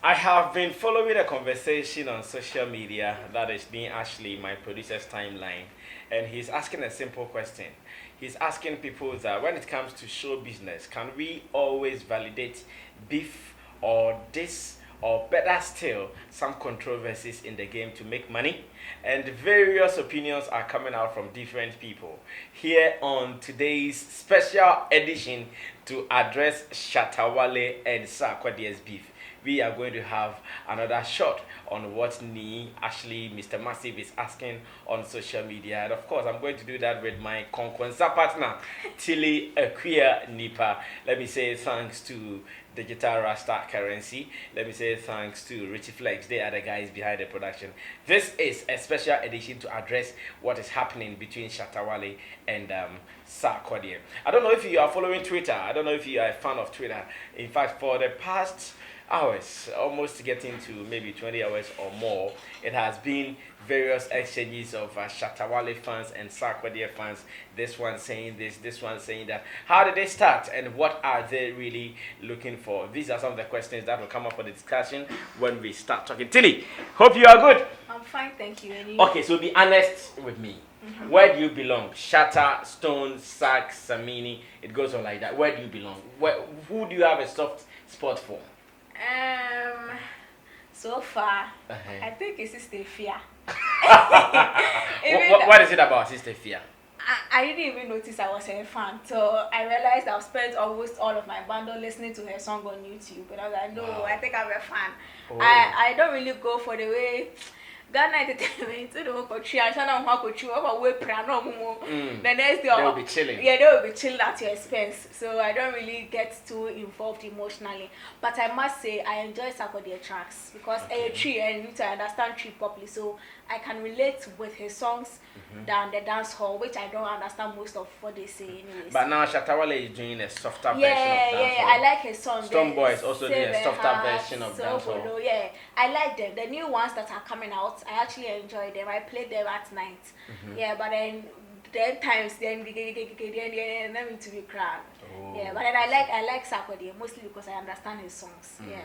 I have been following a conversation on social media that is being Ashley, my producer's timeline, and he's asking a simple question. He's asking people that when it comes to show business, can we always validate beef or this, or better still, some controversies in the game to make money? And various opinions are coming out from different people. Here on today's special edition to address Shatta Wale and Sarkodie's beef, we are going to have another shot on what Ashley, Mr. Massive is asking on social media. And of course, I'm going to do that with my Konkonsa partner, Tilly Aquia Nipa. Let me say thanks to Digital Rasta Currency. Let me say thanks to Richie Flex. They are the guys behind the production. This is a special edition to address what is happening between Shatta Wale and Sarkodie. I don't know if you are following Twitter. I don't know if you are a fan of Twitter. In fact, for the past hours, almost getting to maybe 20 hours or more, it has been various exchanges of Shatta Wale fans and Sarkodie fans. This one saying this one saying that. How did they start and what are they really looking for? These are some of the questions that will come up for the discussion when we start talking. Tilly, hope you are good. I'm fine, thank you. And you? Okay, so be honest with me. Where do you belong? Shatta, Stone, Sack, Samini, it goes on like that. Where do you belong? Who do you have a soft spot for? So far, I think it's Sister Fia. What is it about Sister Fia? I didn't even notice I was a fan. So I realized I've spent almost all of my bundle listening to her song on YouTube. And I was like, no, wow. I think I'm a fan. Oh. I don't really go for the way Ghana entertainment, the whole country, and Shana Makochu, the next day, they'll be chilling. Yeah, they'll be chilling at your expense. So I don't really get too involved emotionally. But I must say, I enjoy Sarkodie tracks because a tree and you to understand tree properly. So I can relate with his songs than the dance hall, which I don't understand most of what they say anyways. But now Shatta Wale is doing a softer version of dance hall. I like his song. Stone Boy is also doing a softer version of dance hall. Yeah, I like them. The new ones that are coming out, I actually enjoy them. I play them at night. Yeah, but then times then let me to be crying. Yeah, but then I like Sarkodie mostly because I understand his songs. Yeah.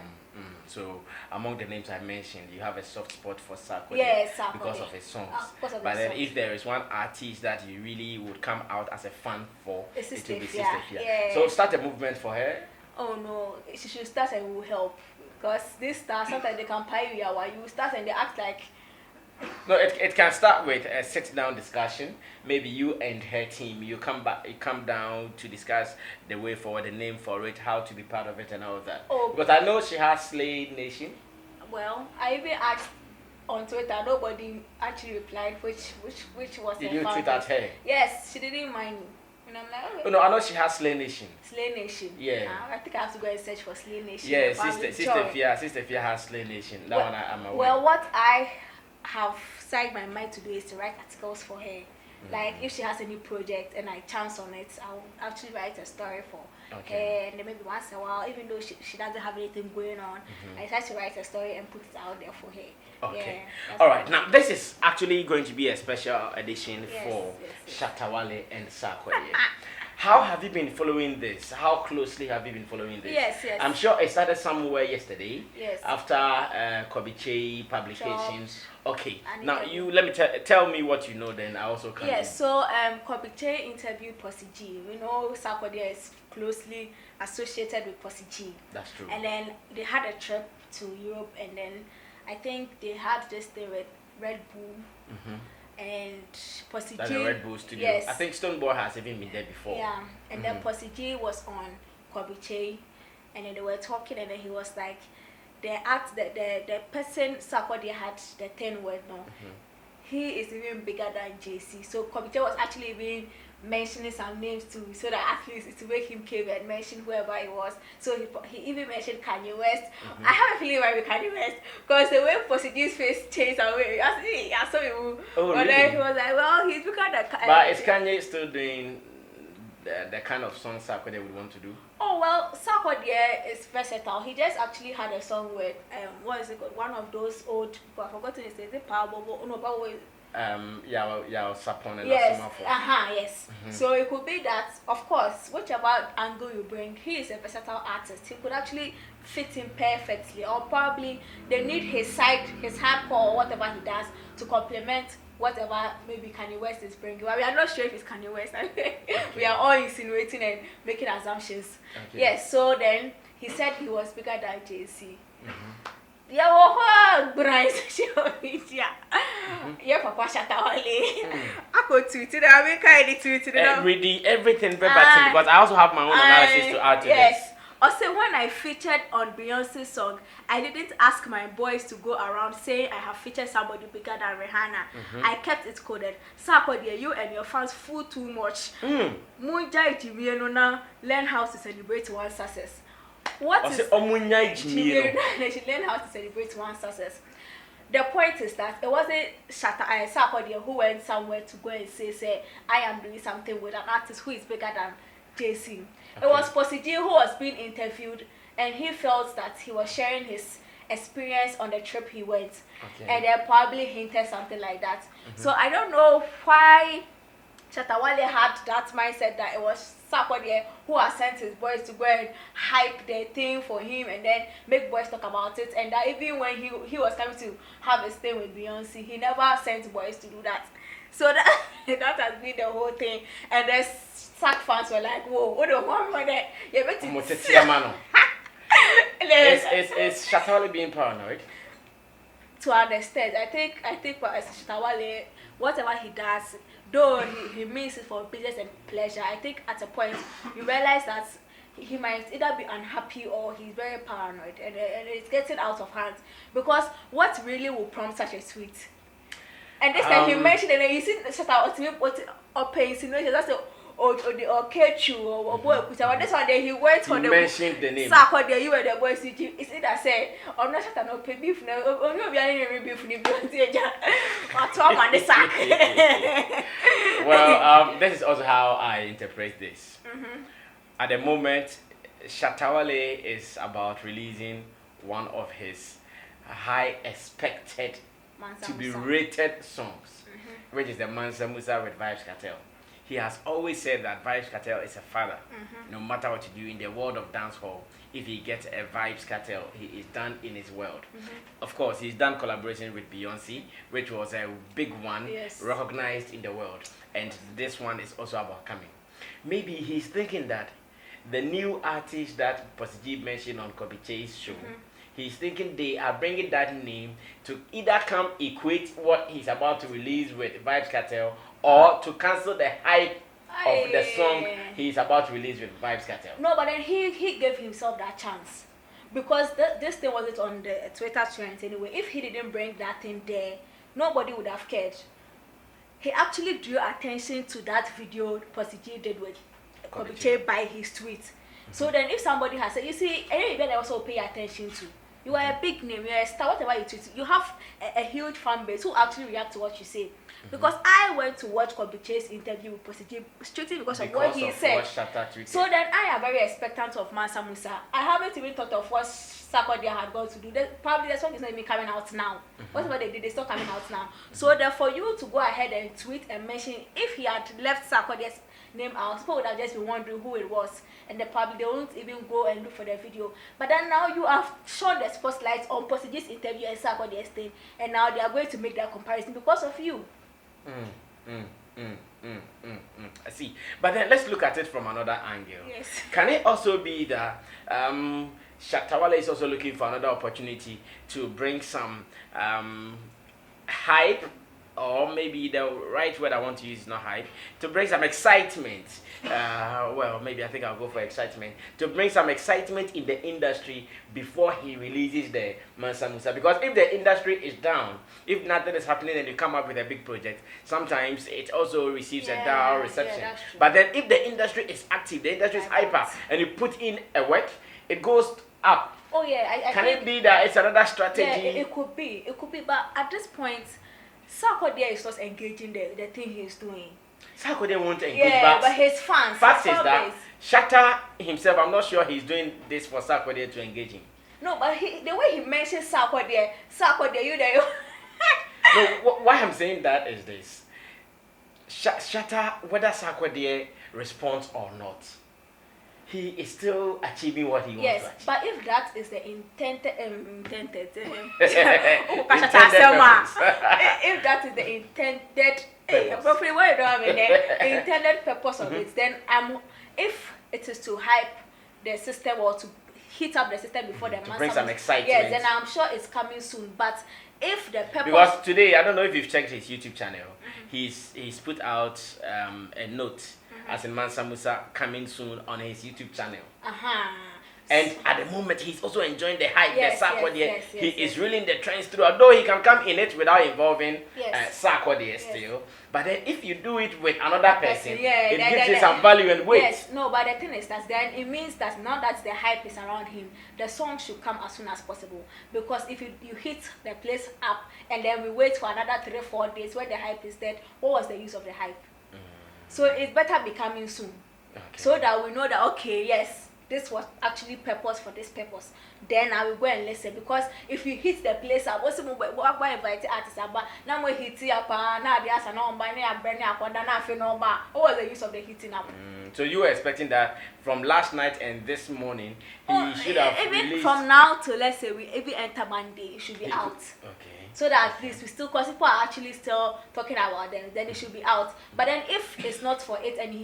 So among the names I mentioned, you have a soft spot for Sarkodie. Yes, because of his songs. But then if there is one artist that you really would come out as a fan for, it will be Sister Fia. Yeah. So start a movement for her. Oh no, she should start and will help. Because this stars sometimes they can pay you while you start and they act like. No, it can start with a sit-down discussion. Maybe you and her team, you come down to discuss the way forward, the name for it, how to be part of it, and all of that. Oh, because I know she has Slay Nation. Well, I even asked on Twitter. Nobody actually replied, which was. Did you tweet at her? Yes, she didn't mind me. And I'm like, okay. Oh, no, I know she has Slay Nation. Slay Nation. Yeah. I think I have to go and search for Slay Nation. Yeah, Sister Fia has Slay Nation. That one I'm aware. Well, what I have set my mind to do is to write articles for her. Like if she has any project and I chance on it, I'll actually write a story for her. And then maybe once in a while, even though she doesn't have anything going on, I try to write a story and put it out there for her. Okay. Yeah, all right. Now this is actually going to be a special edition for Shatta Wale and Sarkodie. How have you been following this? How closely have you been following this? Yes. I'm sure it started somewhere yesterday. Yes. After Kobiche publications. Okay. Now let me tell me what you know. Then I also can. Yes. So Kobiche interviewed Posy G. We know Sarkodie is closely associated with Posy G. That's true. And then they had a trip to Europe, and then I think they had this thing with Red Bull. And Posy G. The Red Bull studio. Yes. I think Stone Boy has even been there before. Yeah. And then Posy G was on Kobiche, and then they were talking, and then he was like, the person Sarkodie had the 10 word now. He is even bigger than JC. So Kobiche was actually even mentioning some names too, so that at least to make him came and mention whoever it was. So he even mentioned Kanye West. I have a feeling about Kanye West because the way Posy G's face changed away, I saw him. But then he was like, well, he's bigger than Kanye. But is Kanye still doing the kind of song Sarkodie would want to do? Oh well, Sarkodie is versatile. He just actually had a song with what is it called? One of those old people. I've forgotten his name. Is it Power Bobo? No, Power yeah, Sapon and Yes, Asumafo. yes. So it could be that, of course, whichever angle you bring, he is a versatile artist. He could actually fit in perfectly, or probably they need his hardcore, or whatever he does to complement whatever maybe Kanye West is bringing. Well, we are not sure if it's Kanye West. We are all insinuating and making assumptions. Okay. Yes. So then he said he was bigger than JC. Yeah, oh, Brian social media. Yeah, Papa Shatta Wale. I could tweet it. I mean, kind of tweet it. Read everything verbatim because I also have my own analysis to add to yes. this. Also, when I featured on Beyonce's song, I didn't ask my boys to go around saying I have featured somebody bigger than Rihanna. I kept it coded. Sarkodie, you and your fans fool too much. Munja Jimmy learn how to celebrate one success. What is they should learn how to celebrate one success. The point is that it wasn't Sarkodie who went somewhere to go and say I am doing something with an artist who is bigger than JC. It was Posiji who was being interviewed, and he felt that he was sharing his experience on the trip he went, and then probably hinted something like that. So I don't know why Shatta Wale had that mindset that it was Sarkodie who has sent his boys to go and hype their thing for him and then make boys talk about it, and that even when he was coming to have a stay with Beyonce, he never sent boys to do that. So that has been the whole thing, and the Sack fans were like, "Whoa, what the one for that? Yeah, but is Shatta Wale being paranoid? To understand, I think Shatta Wale, whatever he does, though he means it for business and pleasure, I think at a point you realize that he might either be unhappy or he's very paranoid, and it's getting out of hand. Because what really will prompt such a tweet? And this time he mentioned, and then you see Shatta what insinuation, that's or Kechu or boy. This one day he went on the mentioned the name. Sarkodie, you were the boys. It's either say or not Shatta no pay beef no. Or you be any beef ni Beyonce or Tom and the sack. Well, this is also how I interpret this. At the moment, Shatta Wale is about releasing one of his high expected to be rated songs, which is the Mansa Musa with Vybz Kartel. He has always said that Vybz Kartel is a father. No matter what you do in the world of dancehall, if he gets a Vybz Kartel, he is done in his world. Of course, he's done collaboration with Beyonce, which was a big one, recognized in the world. And this one is also about coming. Maybe he's thinking that the new artist that Posiji mentioned on Kobe Che's show, he's thinking they are bringing that name to either come equate what he's about to release with Vybz Kartel, or to cancel the hype of the song he's about to release with Vybz Kartel. No, but then he gave himself that chance. Because this thing wasn't on the Twitter trends anyway. If he didn't bring that thing there, nobody would have cared. He actually drew attention to that video Posiji did with Kobe by his tweet. So then if somebody has said, you see, any event I also pay attention to. You are a big name, you're a star, whatever you tweet. You have a huge fan base who actually react to what you say. Because I went to watch Kobe Che's interview with Posiji strictly because of what he said. So then I am very expectant of Mansa Musa. I haven't even thought of what Sarkodie had gone to do. Probably the song is not even coming out now. Whatever they did, it's not coming out now. So therefore, you to go ahead and tweet and mention, if he had left Sarkodie's name out, people would have just been wondering who it was, and they won't even go and look for the video. But then now you have shown the spotlight on Posiji's interview and Sarkodie's thing, and now they are going to make that comparison because of you. I see. But then let's look at it from another angle. Yes. Can it also be that Shatta Wale is also looking for another opportunity to bring some hype, or maybe the right word I want to use is not hype, to bring some excitement. Well, maybe I think I'll go for excitement. To bring some excitement in the industry before he releases the Mansa Musa. Because if the industry is down, if nothing is happening and you come up with a big project, sometimes it also receives a down reception. But then if the industry is active, the industry is hyper, and you put in a work, it goes up. Oh yeah, Can it be that it's another strategy? Yeah, it could be. It could be, but at this point, Sarkodie is just engaging the thing he's doing. Sarkodie won't engage, but his fans. Fact is that Shatta himself, I'm not sure he's doing this for Sarkodie to engage him. No, but the way he mentions Sarkodie, you there. No, why I'm saying that is this. Shatta, whether Sarkodie responds or not, he is still achieving what he wants to achieve. But if that is the intended if that is the intended intended purpose of it, then if it is to hype the system or to heat up the system before the month, bring some excitement. Yes, then I'm sure it's coming soon. But if the purpose, because today, I don't know if you've checked his YouTube channel, he's put out a note as in Mansa Musa coming soon on his YouTube channel. And at the moment, he's also enjoying the hype, the Sarkodie. He is reeling the trends through, although he can come in it without involving Sarkodie still. But then if you do it with another person, it gives you some value and weight. Yes, no, but the thing is that then it means that now that the hype is around him, the song should come as soon as possible. Because if you hit the place up and then we wait for another 3-4 days when the hype is dead, what was the use of the hype? So it's better be coming soon. So that we know that, okay, yes, this was actually purpose for this purpose. Then I will go and listen, because if you hit the place up, what's the move? What invite artists about? Now we hit up, now the answer no by now burning up, and now feel no bar. What was the use of the hitting up? So you were expecting that from last night and this morning he should have even released... from now to, let's say, we even enter Monday, it should be out. So that at least we still, because people are actually still talking about them, then it should be out. But then if it's not for it and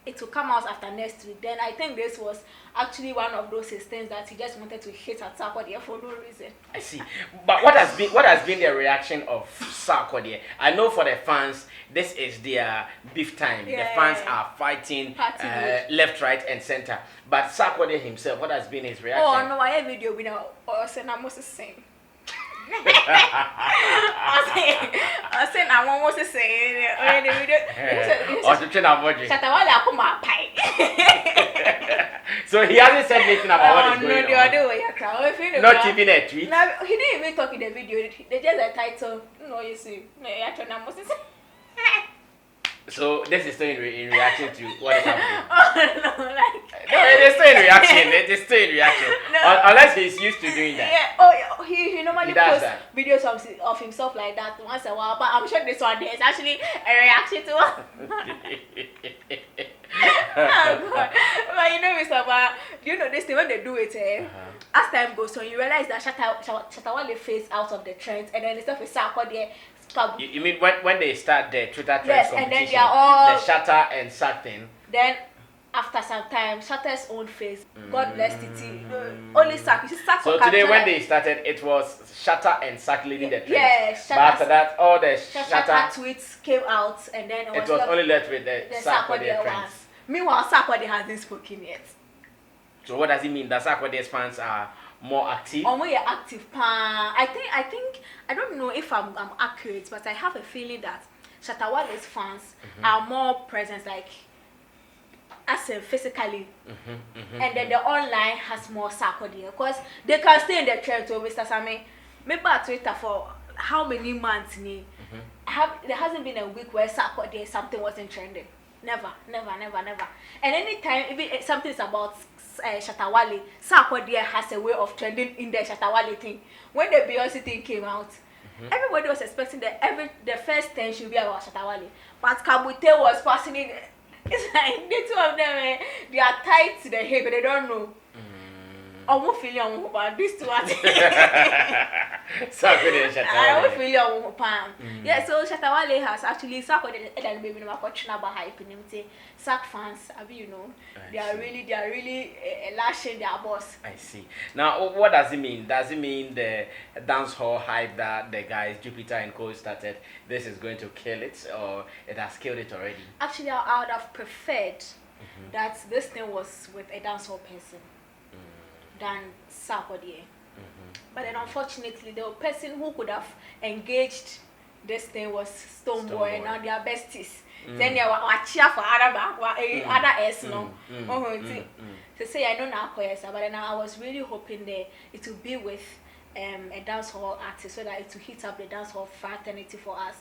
it will come out after next week, then I think this was actually one of those things that he just wanted to hit at Sarkodie for no reason. I see. But what has been the reaction of Sarkodie? I know for the fans, this is their beef time. The fans are fighting left, right, and center. But Sarkodie himself, what has been his reaction? Oh no, I have video with now. I said I'm almost the same. I said I'm almost the same. Shatta Wale akuma pai. So he hasn't said anything about what is going on. No, the other way. Not even a tweet. No, he didn't even talk in the video. They just a title. No, you see. So this is still in reaction to what is happening. No, like no, it is still in reaction. It is still in reaction. No. Unless he's used to doing that. He normally posts videos of himself like that once a while. But I'm sure this one there is actually a reaction to what. Oh God. But you know, Mr. Ba, do you know this thing when they do it? As time goes on, you realize that Shatta Wale fades out of the trends, and then the stuff is Sarkodie. You mean when they start the Twitter trends competition, and then they are all the Shatta and Sak thing? Then after some time, Shatta's own face, God bless Titi, only Sak. You see Sak. So today when they started, it was Shatta and Sak leading the trends. Yes, but after that, all the Shatta tweets came out, and then it was only left with the Sarkodie trends. Meanwhile, Sarkodie hasn't spoken yet. So what does it mean? That Sarkodie's fans are more active? Or more active. I think I don't know if I'm accurate, but I have a feeling that Shatta Wale's fans are more present, like as in physically, and then the online has more Sarkodie, because they can stay in the trend. So Mr. Sammy, maybe on Twitter for how many months? There hasn't been a week where Sarkodie something wasn't trending. Never. And anytime even something is about Shatta Wale, Sarkodie has a way of trending in the Shatta Wale thing. When the Beyonce thing came out, everybody was expecting that the first 10 should be about Shatta Wale. But Kabute was passing it. It's like the two of them, they are tied to the hip, but they don't know. I'm not feeling about these two. Sarkodie and Shatta Wale. I don't feel yeah, so Shatta Wale has actually Sarkodie and baby no question about hype in him. Sak fans, you know, they are really lashing their boss. I see. Now, what does it mean? Does it mean the dance hall hype that the guys Jupiter and Co started, this is going to kill it, or it has killed it already? Actually, I would have preferred that this thing was with a dance hall person than Sarkodie. But then unfortunately, the person who could have engaged this thing was Stonebwoy, and now they are besties. Then they were cheer for other S, no. To say I don't know, but then I was really hoping that it would be with a dance hall artist, so that it will hit up the dance hall fraternity for us.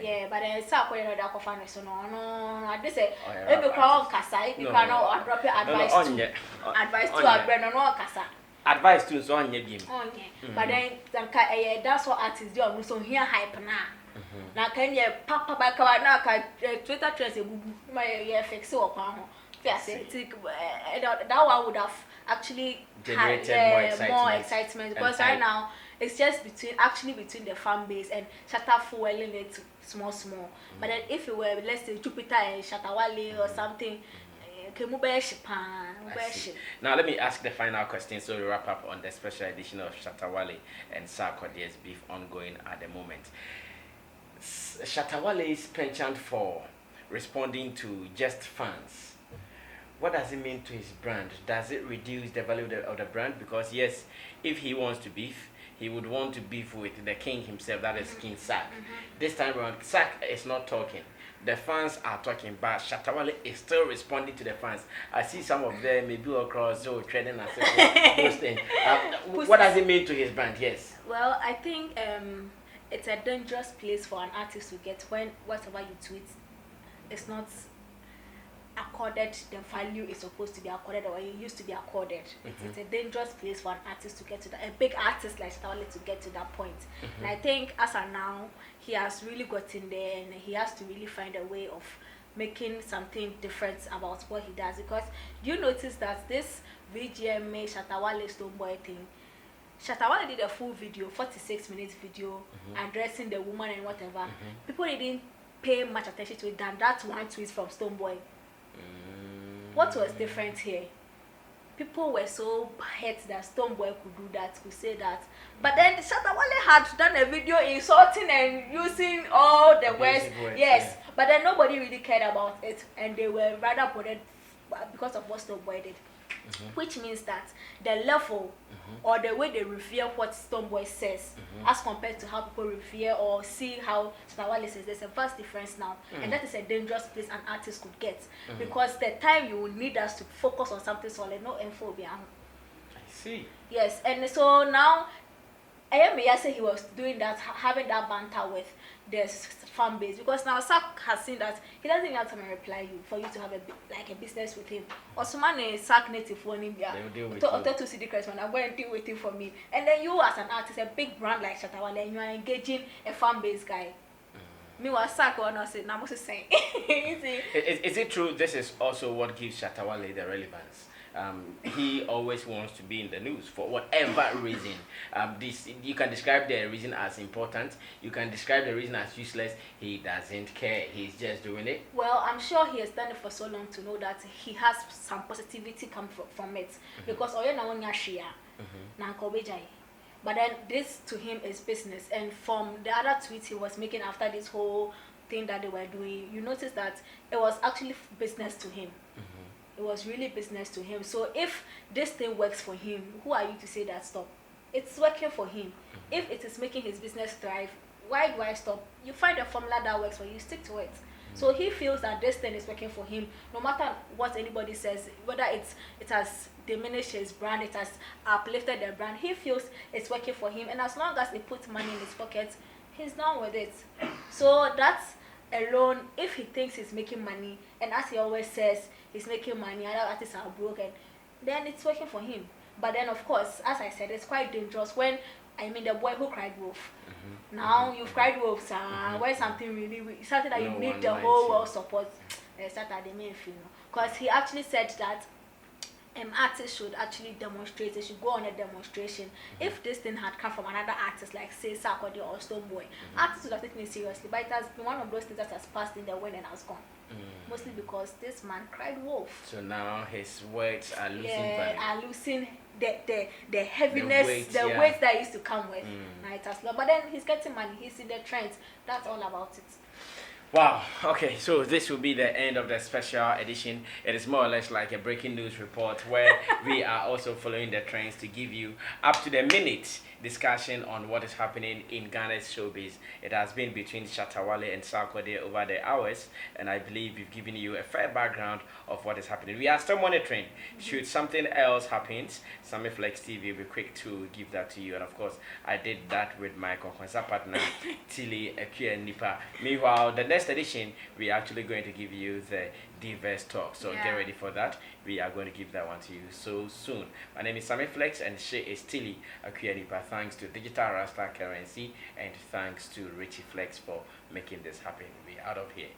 Yeah, but then Sarkodie no that fan so no. I just say if you call Kasa, if you cannot drop your advice to a brand no Kasa. advice to so on your but then that's what artists do. I'm so here hype now. Now can you papa back now? Twitter trends my fix or yes, that one would have actually generated more excitement because right now it's just between the fan base and Shatta Wale it small. But then if it were, let's say, Jupiter and Shatta Wale or something, now let me ask the final question so we wrap up on the special edition of Shatta Wale and Sarkodie's beef ongoing at the moment. Shatta Wale's penchant for responding to just fans. What does it mean to his brand? Does it reduce the value of the brand? Because yes, if he wants to beef, he would want to beef with the king himself, that is King Sack. This time around, Sack is not talking. The fans are talking, but Shatta Wale is still responding to the fans. I see some of them maybe across trading and those things. What does it mean to his brand? Yes. Well, I think it's a dangerous place for an artist to get when whatever you tweet is not accorded the value is supposed to be accorded or it used to be accorded. It's a dangerous place for an artist to get to that, a big artist like Shatta Wale to get to that point. And I think as of now, he has really gotten there and he has to really find a way of making something different about what he does. Because you notice that this VGMA Shatta Wale Stonebwoy thing, Shatta Wale did a full video, 46 minutes video, addressing the woman and whatever. People didn't pay much attention to it than that one tweet from Stonebwoy. What was different here? People were so hurt that Stonebwoy could do that, could say that. But then Shatta Wale had done a video insulting and using all the words. Yes, but then nobody really cared about it, and they were rather bothered because of what Stonebwoy did. Which means that the level or the way they revere what Stonebwoy says as compared to how people revere or see how Shatta Wale says, there's a vast difference now. And that is a dangerous place an artist could get. Because the time you will need us to focus on something solid, no info behind. I see. Yes, and so now I say he was doing that, having that banter with the fan base, because now Sack has seen that he doesn't even have to reply you for you to have a business with him. Or someone is Sack native for him, to see the Christ I'm going to deal with him for me. And then you as an artist, a big brand like Shatta Wale, and you are engaging a fan base guy. Me was Sack or not say, I'm also saying. Is it true this is also what gives Shatta Wale the relevance? He always wants to be in the news for whatever reason. This you can describe the reason as important, you can describe the reason as useless. He doesn't care, he's just doing it. Well, I'm sure he has done it for so long to know that he has some positivity come from it. Because but then this to him is business. And from the other tweets he was making after this whole thing that they were doing, you notice that it was actually business to him. It was really business to him. So if this thing works for him, who are you to say that stop? It's working for him. If it is making his business thrive, why do I stop? You find a formula that works for you, stick to it. So he feels that this thing is working for him, no matter what anybody says, whether it has diminished his brand, it has uplifted the brand, he feels it's working for him. And as long as he puts money in his pocket, he's done with it. So that's alone, if he thinks he's making money, and as he always says, he's making money, other artists are broken, then it's working for him. But then, of course, as I said, it's quite dangerous when, the boy who cried wolf. Now you've cried wolf, when something something that you need the whole world support, Saturday main film. Because he actually said that artists should actually demonstrate, they should go on a demonstration. If this thing had come from another artist, like say Sarkodie or Stonebwoy, artists would have taken it seriously. But it has been one of those things that has passed in the wind and has gone. Mostly because this man cried wolf. So now his words are losing value. Are losing the heaviness, the weight that used to come with. Now it has lost. But then he's getting money, he's in the trends. That's all about it. Wow, okay, so this will be the end of the special edition. It is more or less like a breaking news report where we are also following the trends to give you up to the minute discussion on what is happening in Ghana's showbiz. It has been between Shatta Wale and Sarkodie over the hours, and I believe we've given you a fair background of what is happening. We are still monitoring. Should something else happen, Sammy Flex TV will be quick to give that to you. And of course, I did that with my Konkonsa partner, Tilly Ekia Nipa. Meanwhile, the next next edition, we are actually going to give you the diverse talk. So get ready for that. We are going to give that one to you so soon. My name is Sammy Flex, and she is Tilly Akuyadipa. Thanks to Digital Rasta Currency, and thanks to Richie Flex for making this happen. We are out of here.